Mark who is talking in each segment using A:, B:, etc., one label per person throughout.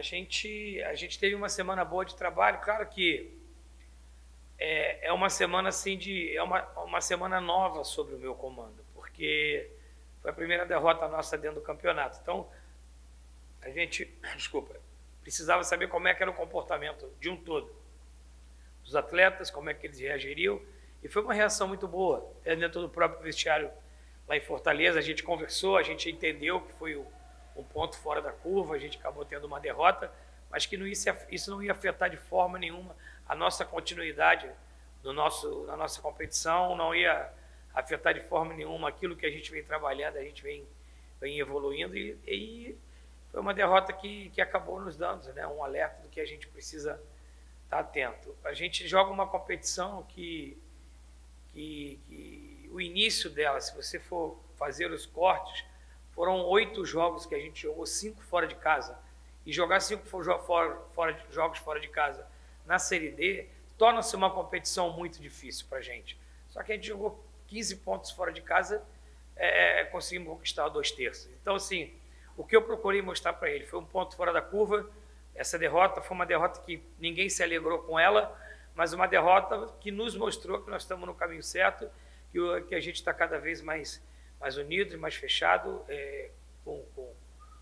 A: A gente teve uma semana boa de trabalho. Claro que é uma semana assim uma semana nova sobre o meu comando, porque foi a primeira derrota nossa dentro do campeonato. Então, a gente, desculpa, precisava saber como é que era o comportamento de um todo, dos atletas, como é que eles reagiriam, e foi uma reação muito boa. Dentro do próprio vestiário lá em Fortaleza, a gente conversou, a gente entendeu que foi um ponto fora da curva, a gente acabou tendo uma derrota, mas que isso não ia afetar de forma nenhuma a nossa continuidade na nossa competição, não ia afetar de forma nenhuma aquilo que a gente vem trabalhando, a gente vem evoluindo, e foi uma derrota que acabou nos dando, né, um alerta do que a gente precisa estar atento. A gente joga uma competição que o início dela, se você for fazer os cortes, foram 8 jogos que a gente jogou, 5 fora de casa. E jogar 5 jogos fora de casa na Série D torna-se uma competição muito difícil para a gente. Só que a gente jogou 15 pontos fora de casa, conseguimos conquistar 2/3. Então, assim, o que eu procurei mostrar para ele foi um ponto fora da curva. Essa derrota foi uma derrota que ninguém se alegrou com ela, mas uma derrota que nos mostrou que nós estamos no caminho certo, que a gente está cada vez mais unido e mais fechado com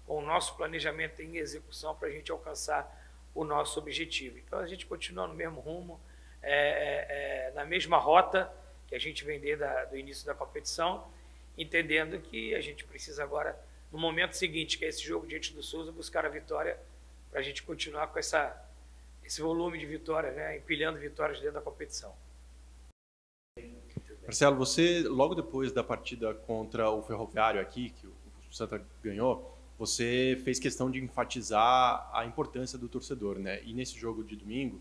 A: o nosso planejamento em execução para a gente alcançar o nosso objetivo. Então, a gente continua no mesmo rumo, na mesma rota que a gente vem desde do início da competição, entendendo que a gente precisa agora, no momento seguinte, que é esse jogo diante do Souza, buscar a vitória para a gente continuar com esse volume de vitórias, né, empilhando vitórias dentro da competição.
B: Marcelo, você, logo depois da partida contra o Ferroviário aqui, que o Santa ganhou, você fez questão de enfatizar a importância do torcedor, né? E nesse jogo de domingo,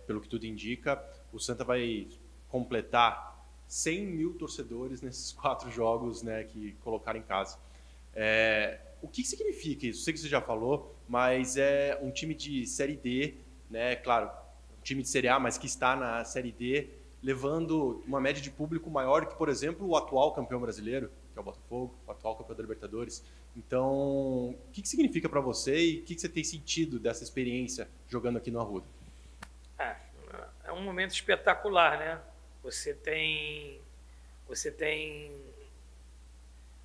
B: pelo que tudo indica, o Santa vai completar 100 mil torcedores nesses 4 jogos, né, que colocaram em casa. O que significa isso? Sei que você já falou, mas é um time de Série D, né? Claro, um time de Série A, mas que está na Série D, levando uma média de público maior que, por exemplo, o atual campeão brasileiro, que é o Botafogo, o atual campeão da Libertadores. Então, o que significa para você e o que você tem sentido dessa experiência jogando aqui no Arruda?
A: É um momento espetacular, né? Você tem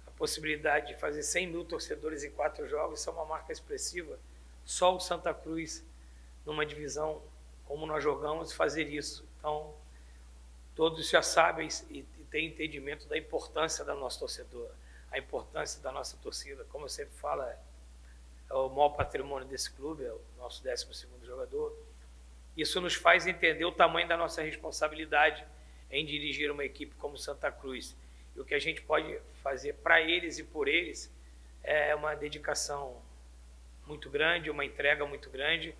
A: a possibilidade de fazer 100 mil torcedores em 4 jogos, isso é uma marca expressiva. Só o Santa Cruz, numa divisão como nós jogamos, fazer isso. Então, todos já sabem e têm entendimento da importância da nossa torcedora, a importância da nossa torcida. Como eu sempre falo, é o maior patrimônio desse clube, é o nosso 12º jogador. Isso nos faz entender o tamanho da nossa responsabilidade em dirigir uma equipe como Santa Cruz. E o que a gente pode fazer para eles e por eles é uma dedicação muito grande, uma entrega muito grande,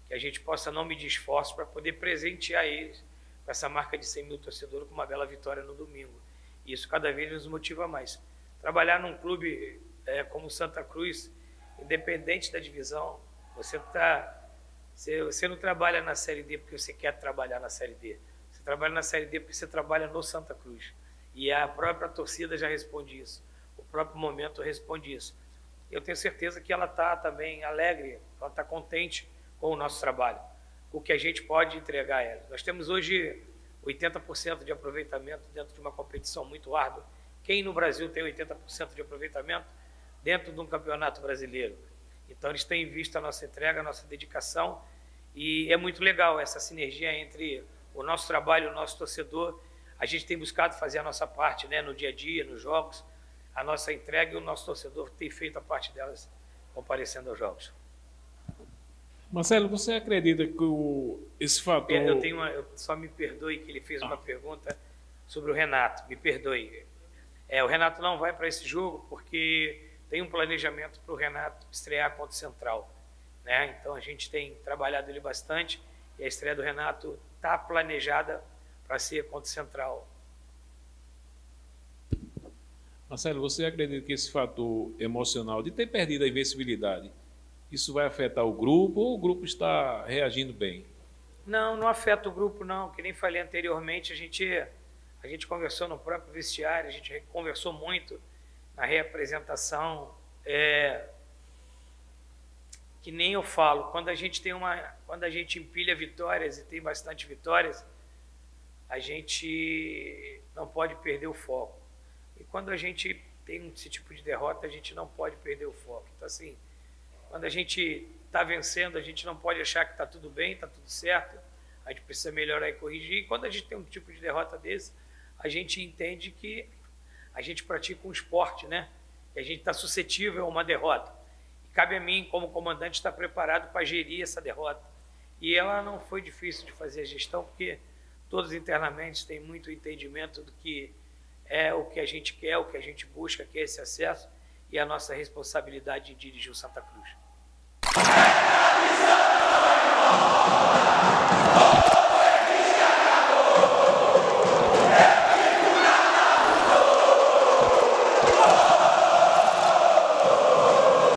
A: que a gente possa não medir esforços para poder presentear eles com essa marca de 100 mil torcedores com uma bela vitória no domingo. E isso cada vez nos motiva mais. Trabalhar num clube como Santa Cruz, independente da divisão, você não trabalha na Série D porque você quer trabalhar na Série D. Você trabalha na Série D porque você trabalha no Santa Cruz. E a própria torcida já responde isso. O próprio momento responde isso. Eu tenho certeza que ela está também alegre, ela está contente com o nosso trabalho, o que a gente pode entregar a ela. Nós temos hoje 80% de aproveitamento dentro de uma competição muito árdua. Quem no Brasil tem 80% de aproveitamento dentro de um campeonato brasileiro? Então, eles têm visto a nossa entrega, a nossa dedicação, e é muito legal essa sinergia entre o nosso trabalho e o nosso torcedor. A gente tem buscado fazer a nossa parte, né, no dia a dia, nos jogos, a nossa entrega, e o nosso torcedor tem feito a parte delas comparecendo aos jogos.
C: Marcelo, você acredita que esse fator...
A: Só me perdoe que ele fez uma pergunta sobre o Renato, me perdoe. O Renato não vai para esse jogo porque tem um planejamento para o Renato estrear contra o Central, né? Então a gente tem trabalhado ele bastante e a estreia do Renato está planejada para ser contra o Central.
C: Marcelo, você acredita que esse fator emocional de ter perdido a invencibilidade, isso vai afetar o grupo ou o grupo está reagindo bem?
A: Não, não afeta o grupo, não. Que nem falei anteriormente, a gente conversou no próprio vestiário, a gente conversou muito na reapresentação, que nem eu falo, quando a gente empilha vitórias e tem bastante vitórias, a gente não pode perder o foco. E quando a gente tem esse tipo de derrota, a gente não pode perder o foco. Então, assim, quando a gente está vencendo, a gente não pode achar que está tudo bem, está tudo certo, a gente precisa melhorar e corrigir. E quando a gente tem um tipo de derrota desse, a gente entende que a gente pratica um esporte, né? E a gente está suscetível a uma derrota. E cabe a mim, como comandante, estar preparado para gerir essa derrota. E ela não foi difícil de fazer a gestão, porque todos internamente têm muito entendimento do que é o que a gente quer, o que a gente busca, que é esse acesso, e a nossa responsabilidade de dirigir o Santa Cruz.